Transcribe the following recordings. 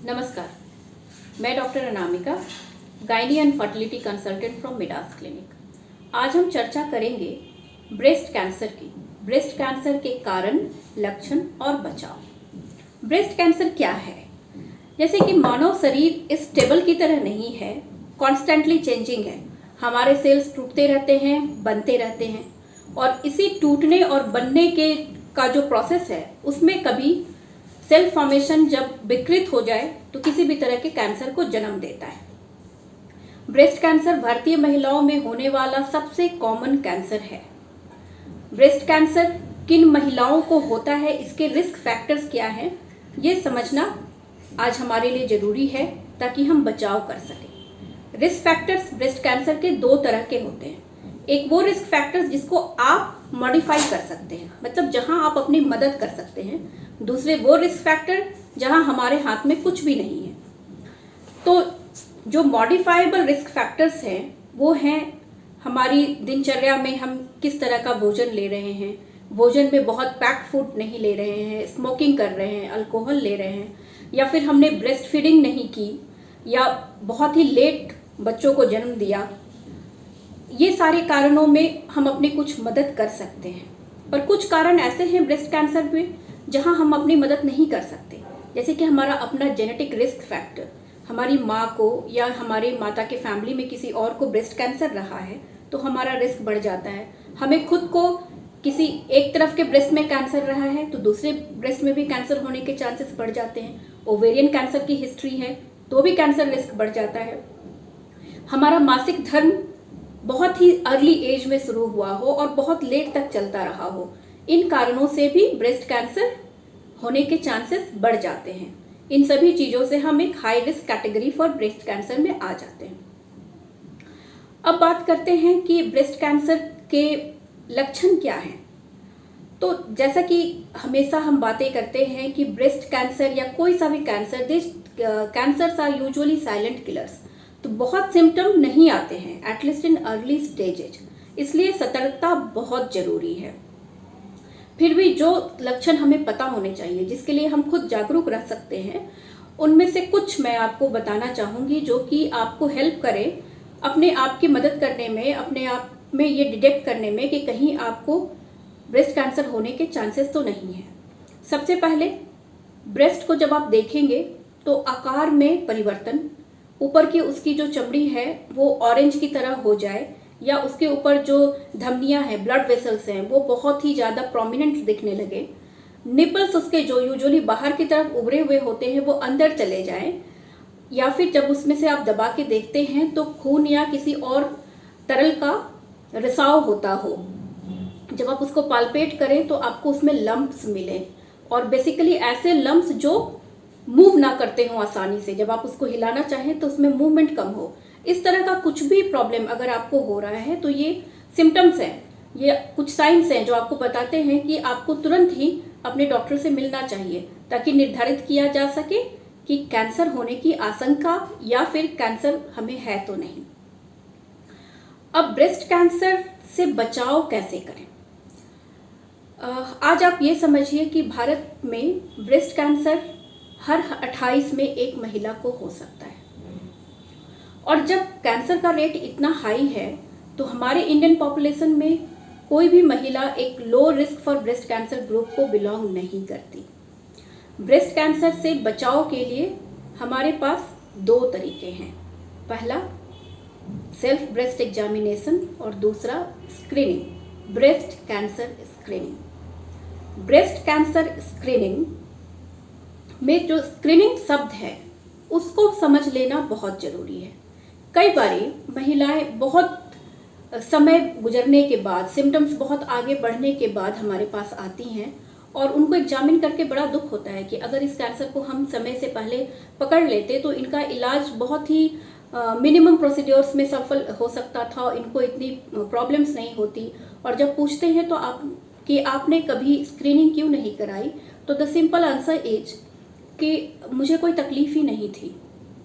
नमस्कार, मैं doctor Anamika, gynae and fertility consultant from Midas clinic. आज हम चर्चा करेंगे ब्रेस्ट कैंसर की। ब्रेस्ट कैंसर के कारण, लक्षण और बचाव। ब्रेस्ट कैंसर क्या है? जैसे कि मानव शरीर इस टेबल की तरह नहीं है, कॉन्स्टेंटली चेंजिंग है। हमारे सेल्स टूटते रहते हैं, बनते रहते हैं, और इसी टूटने और बनने के का जो प्रोसेस है उसमें कभी सेल फॉर्मेशन जब विकृत हो जाए तो किसी भी तरह के कैंसर को जन्म देता है। ब्रेस्ट कैंसर भारतीय महिलाओं में होने वाला सबसे कॉमन कैंसर है। ब्रेस्ट कैंसर किन महिलाओं को होता है, इसके रिस्क फैक्टर्स क्या हैं, ये समझना आज हमारे लिए ज़रूरी है ताकि हम बचाव कर सकें। रिस्क फैक्टर्स ब्रेस्ट कैंसर के दो तरह के होते हैं। एक वो रिस्क फैक्टर्स जिसको आप मॉडिफाई कर सकते हैं, मतलब जहां आप अपनी मदद कर सकते हैं। दूसरे वो रिस्क फैक्टर जहां हमारे हाथ में कुछ भी नहीं है। तो जो मॉडिफाइबल रिस्क फैक्टर्स हैं वो हैं हमारी दिनचर्या में हम किस तरह का भोजन ले रहे हैं, भोजन में बहुत पैक्ड फूड नहीं ले रहे हैं, स्मोकिंग कर रहे हैं, अल्कोहल ले रहे हैं, या फिर हमने ब्रेस्ट फीडिंग नहीं की, या बहुत ही लेट बच्चों को जन्म दिया। ये सारे कारणों में हम अपनी कुछ मदद कर सकते हैं। पर कुछ कारण ऐसे हैं ब्रेस्ट कैंसर में जहां हम अपनी मदद नहीं कर सकते। जैसे कि हमारा अपना जेनेटिक रिस्क फैक्टर, हमारी माँ को या हमारे माता के फैमिली में किसी और को ब्रेस्ट कैंसर रहा है तो हमारा रिस्क बढ़ जाता है। हमें खुद को किसी एक तरफ के ब्रेस्ट में कैंसर रहा है तो दूसरे ब्रेस्ट में भी कैंसर होने के चांसेस बढ़ जाते हैं। ओवेरियन कैंसर की हिस्ट्री है तो भी कैंसर रिस्क बढ़ जाता है। हमारा मासिक धर्म बहुत ही अर्ली एज में शुरू हुआ हो और बहुत लेट तक चलता रहा हो, इन कारणों से भी ब्रेस्ट कैंसर होने के चांसेस बढ़ जाते हैं। इन सभी चीज़ों से हम एक high risk category for breast cancer में आ जाते हैं। अब बात करते हैं कि ब्रेस्ट कैंसर के लक्षण क्या हैं। तो जैसा कि हमेशा हम बातें करते हैं कि ब्रेस्ट कैंसर या कोई सा भी cancer, cancers are usually silent killers. तो बहुत सिम्टम नहीं आते हैं एटलीस्ट इन अर्ली स्टेजेज, इसलिए सतर्कता बहुत ज़रूरी है। फिर भी जो लक्षण हमें पता होने चाहिए, जिसके लिए हम खुद जागरूक रह सकते हैं, उनमें से कुछ मैं आपको बताना चाहूँगी जो कि आपको हेल्प करें अपने आप की मदद करने में, अपने आप में ये डिटेक्ट करने में कि कहीं आपको ब्रेस्ट कैंसर होने के चांसेस तो नहीं है। सबसे पहले ब्रेस्ट को जब आप देखेंगे तो आकार में परिवर्तन, ऊपर की उसकी जो चमड़ी है वो ऑरेंज की तरह हो जाए, या उसके ऊपर जो धमनियां हैं, ब्लड वेसल्स हैं, वो बहुत ही ज़्यादा प्रोमिनेंट दिखने लगे। निपल्स उसके जो यूजुअली बाहर की तरफ उभरे हुए होते हैं वो अंदर चले जाएं, या फिर जब उसमें से आप दबा के देखते हैं तो खून या किसी और तरल का रिसाव होता हो। जब आप उसको पाल्पेट करें तो आपको उसमें लम्प्स मिले, और बेसिकली ऐसे लम्प्स जो मूव ना करते हो आसानी से, जब आप उसको हिलाना चाहें तो उसमें मूवमेंट कम हो। इस तरह का कुछ भी प्रॉब्लम अगर आपको हो रहा है तो ये सिम्टम्स हैं, ये कुछ साइंस हैं जो आपको बताते हैं कि आपको तुरंत ही अपने डॉक्टर से मिलना चाहिए ताकि निर्धारित किया जा सके कि कैंसर होने की आशंका या फिर कैंसर हमें है तो नहीं। अब ब्रेस्ट कैंसर से बचाव कैसे करें? आज आप ये समझिए कि भारत में ब्रेस्ट कैंसर हर 28 में एक महिला को हो सकता है, और जब कैंसर का रेट इतना हाई है तो हमारे इंडियन पॉपुलेशन में कोई भी महिला एक low risk for breast cancer group को बिलोंग नहीं करती। ब्रेस्ट कैंसर से बचाव के लिए हमारे पास दो तरीके हैं। पहला सेल्फ ब्रेस्ट एग्जामिनेशन और दूसरा screening, breast cancer screening. Breast cancer screening में जो स्क्रीनिंग शब्द है उसको समझ लेना बहुत ज़रूरी है। कई बारी महिलाएं बहुत समय गुजरने के बाद, सिम्टम्स बहुत आगे बढ़ने के बाद हमारे पास आती हैं और उनको एग्जामिन करके बड़ा दुख होता है कि अगर इस कैंसर को हम समय से पहले पकड़ लेते तो इनका इलाज बहुत ही मिनिमम प्रोसीड्योर्स में सफल हो सकता था, इनको इतनी प्रॉब्लम्स नहीं होती। और जब पूछते हैं तो आपने कभी स्क्रीनिंग क्यों नहीं कराई, तो द सिंपल आंसर इज कि मुझे कोई तकलीफ ही नहीं थी।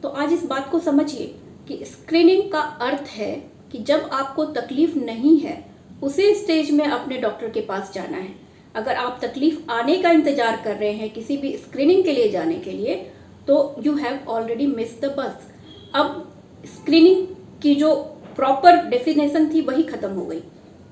तो आज इस बात को समझिए कि स्क्रीनिंग का अर्थ है कि जब आपको तकलीफ नहीं है उसी स्टेज में अपने डॉक्टर के पास जाना है। अगर आप तकलीफ आने का इंतजार कर रहे हैं किसी भी स्क्रीनिंग के लिए जाने के लिए, तो you have already miss the bus. अब स्क्रीनिंग की जो प्रॉपर डेफिनेशन थी वही खत्म हो गई,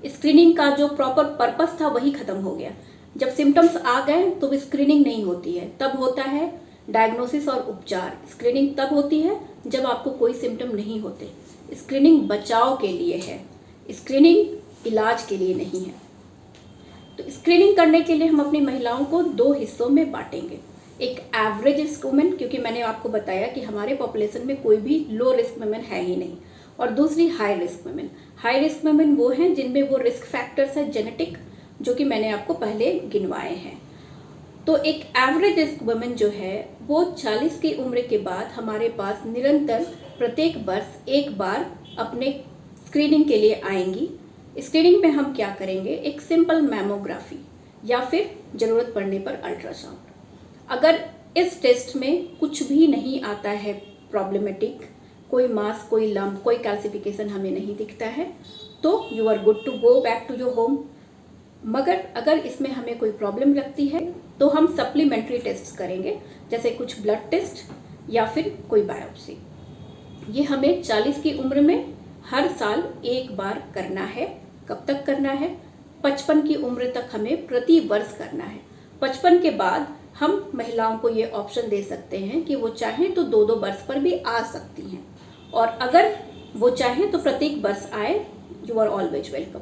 स्क्रीनिंग का जो प्रॉपर पर्पस था वही खत्म हो गया। जब सिम्टम्स आ गए तो स्क्रीनिंग नहीं होती है, तब होता है डायग्नोसिस और उपचार। स्क्रीनिंग तब होती है जब आपको कोई सिम्टम नहीं होते। स्क्रीनिंग बचाव के लिए है, स्क्रीनिंग इलाज के लिए नहीं है। तो स्क्रीनिंग करने के लिए हम अपनी महिलाओं को 2 हिस्सों में बांटेंगे। एक एवरेज रिस्क वुमेन, क्योंकि मैंने आपको बताया कि हमारे पॉपुलेशन में कोई भी लो रिस्क वुमेन है ही नहीं, और दूसरी high risk women. High risk women वो हैं जिनमें वो रिस्क फैक्टर्स है जेनेटिक, जो कि मैंने आपको पहले गिनवाए हैं। तो एक एवरेज रिस्क वुमेन जो है वो 40 की उम्र के बाद हमारे पास निरंतर प्रत्येक वर्ष एक बार अपने स्क्रीनिंग के लिए आएंगी। स्क्रीनिंग में हम क्या करेंगे, एक सिंपल मैमोग्राफी या फिर ज़रूरत पड़ने पर अल्ट्रासाउंड। अगर इस टेस्ट में कुछ भी नहीं आता है प्रॉब्लमेटिक, कोई मास, कोई लंप, कोई कैल्सिफिकेशन हमें नहीं दिखता है, तो you are good to go back to your home. मगर अगर इसमें हमें कोई प्रॉब्लम लगती है तो हम सप्लीमेंट्री टेस्ट करेंगे, जैसे कुछ ब्लड टेस्ट या फिर कोई बायोप्सी। ये हमें 40 की उम्र में हर साल एक बार करना है। कब तक करना है? 55 की उम्र तक हमें प्रति वर्ष करना है। 55 के बाद हम महिलाओं को ये ऑप्शन दे सकते हैं कि वो चाहें तो 2-2 वर्ष पर भी आ सकती हैं, और अगर वो चाहें तो प्रत्येक वर्ष आए, यू आर ऑलवेज वेलकम।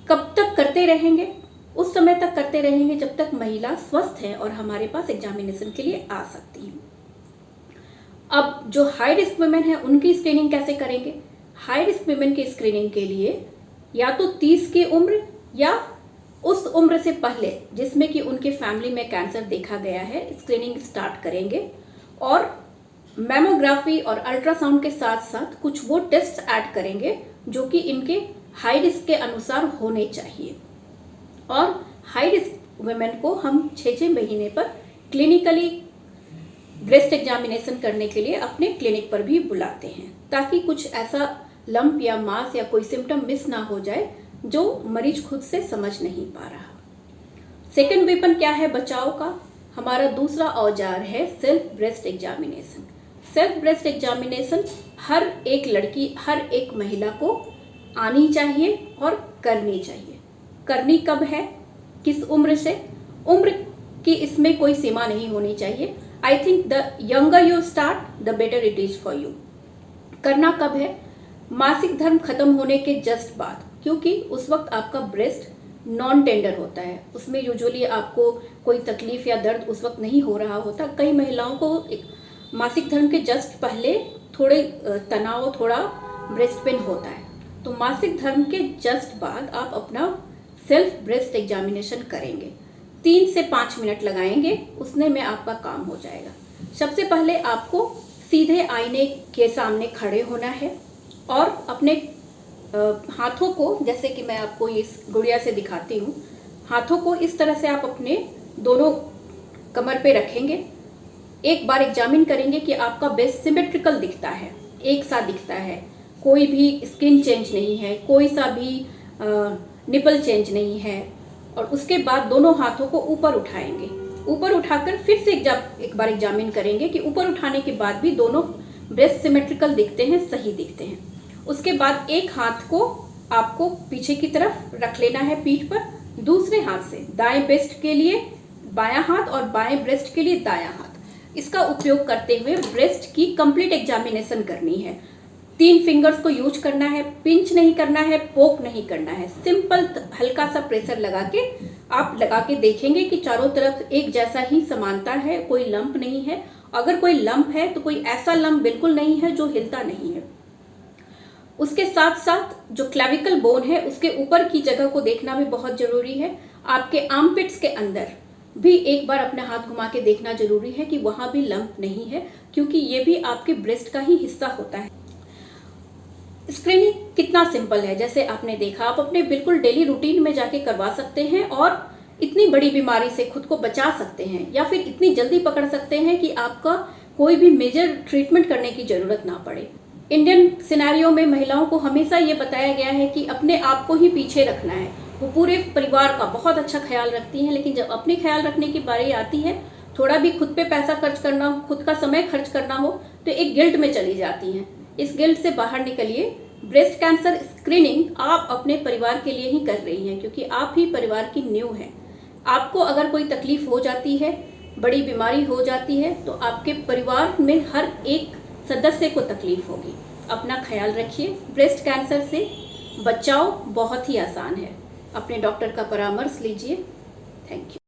कब तक करते रहेंगे? उस समय तक करते रहेंगे जब तक महिला स्वस्थ है और हमारे पास एग्जामिनेशन के लिए आ सकती है। अब जो हाई रिस्क वुमेन है उनकी स्क्रीनिंग कैसे करेंगे? हाई रिस्क वुमेन की स्क्रीनिंग के लिए या तो 30 की उम्र या उस उम्र से पहले जिसमें कि उनके फैमिली में कैंसर देखा गया है, स्क्रीनिंग स्टार्ट करेंगे। और मैमोग्राफी और अल्ट्रासाउंड के साथ साथ कुछ वो टेस्ट ऐड करेंगे जो कि इनके हाई रिस्क के अनुसार होने चाहिए। और हाई रिस्क वुमेन को हम 6-6 महीने पर क्लिनिकली ब्रेस्ट एग्जामिनेशन करने के लिए अपने क्लिनिक पर भी बुलाते हैं, ताकि कुछ ऐसा लंप या मास या कोई सिम्टम मिस ना हो जाए जो मरीज खुद से समझ नहीं पा रहा। सेकेंड वेपन क्या है बचाव का? हमारा दूसरा औजार है self breast examination. Self breast examination हर एक लड़की, हर एक महिला को आनी चाहिए और करनी चाहिए। करनी कब है, किस उम्र से? उम्र की इसमें कोई सीमा नहीं होनी चाहिए। I think the younger you start the better it is for you. करना कब है? मासिक धर्म खत्म होने के जस्ट बाद, क्योंकि उस वक्त आपका ब्रेस्ट नॉन टेंडर होता है, उसमें यूजुअली आपको कोई तकलीफ या दर्द उस वक्त नहीं हो रहा होता। कई महिलाओं को मासिक धर्म के जस्ट पहले थोड़े तनाव, थोड़ा ब्रेस्ट पेन होता है। तो मासिक धर्म के जस्ट बाद आप अपना सेल्फ ब्रेस्ट एग्जामिनेशन करेंगे। 3 से 5 मिनट लगाएंगे, उसने में आपका काम हो जाएगा। सबसे पहले आपको सीधे आईने के सामने खड़े होना है और अपने हाथों को, जैसे कि मैं आपको इस गुड़िया से दिखाती हूँ, हाथों को इस तरह से आप अपने दोनों कमर पे रखेंगे। एक बार एग्जामिन करेंगे कि आपका ब्रेस्ट सिमेट्रिकल दिखता है, एक सा दिखता है, कोई भी स्किन चेंज नहीं है, कोई सा भी निपल चेंज नहीं है। और उसके बाद दोनों हाथों को ऊपर उठाएंगे। ऊपर उठाकर फिर से एक बार एग्जामिन करेंगे कि ऊपर उठाने के बाद भी दोनों ब्रेस्ट सिमेट्रिकल दिखते हैं, सही दिखते हैं। उसके बाद एक हाथ को आपको पीछे की तरफ रख लेना है पीठ पर, दूसरे हाथ से दाएं ब्रेस्ट के लिए बायां हाथ और बाएं ब्रेस्ट के लिए दायां हाथ, इसका उपयोग करते हुए ब्रेस्ट की कंप्लीट एग्जामिनेशन करनी है। 3 फिंगर्स को यूज करना है, पिंच नहीं करना है, पोक नहीं करना है, सिंपल हल्का सा प्रेशर लगा के आप लगा के देखेंगे कि चारों तरफ एक जैसा ही समानता है, कोई लंप नहीं है। अगर कोई लंप है तो कोई ऐसा लंप बिल्कुल नहीं है जो हिलता नहीं है। उसके साथ साथ जो क्लेविकल बोन है उसके ऊपर की जगह को देखना भी बहुत जरूरी है। आपके आर्मपिट्स के अंदर भी एक बार अपने हाथ घुमा के देखना जरूरी है कि वहां भी लंप नहीं है, क्योंकि ये भी आपके ब्रेस्ट का ही हिस्सा होता है। स्क्रीनिंग कितना सिंपल है, जैसे आपने देखा, आप अपने बिल्कुल डेली रूटीन में जाके करवा सकते हैं और इतनी बड़ी बीमारी से खुद को बचा सकते हैं, या फिर इतनी जल्दी पकड़ सकते हैं कि आपका कोई भी मेजर ट्रीटमेंट करने की जरूरत ना पड़े। इंडियन सिनेरियो में महिलाओं को हमेशा ये बताया गया है कि अपने आप को ही पीछे रखना है। वो पूरे परिवार का बहुत अच्छा ख्याल रखती हैं, लेकिन जब अपने ख्याल रखने की बारी आती है थोड़ा भी खुद पे पैसा खर्च करना हो, खुद का समय खर्च करना हो तो एक गिल्ट में चली जाती हैं। इस गिल्ट से बाहर निकलिए। ब्रेस्ट कैंसर स्क्रीनिंग आप अपने परिवार के लिए ही कर रही हैं, क्योंकि आप ही परिवार की नींव हैं। आपको अगर कोई तकलीफ हो जाती है, बड़ी बीमारी हो जाती है, तो आपके परिवार में हर एक सदस्य को तकलीफ होगी। अपना ख्याल रखिए। ब्रेस्ट कैंसर से बचाव बहुत ही आसान है। अपने डॉक्टर का परामर्श लीजिए। Thank you.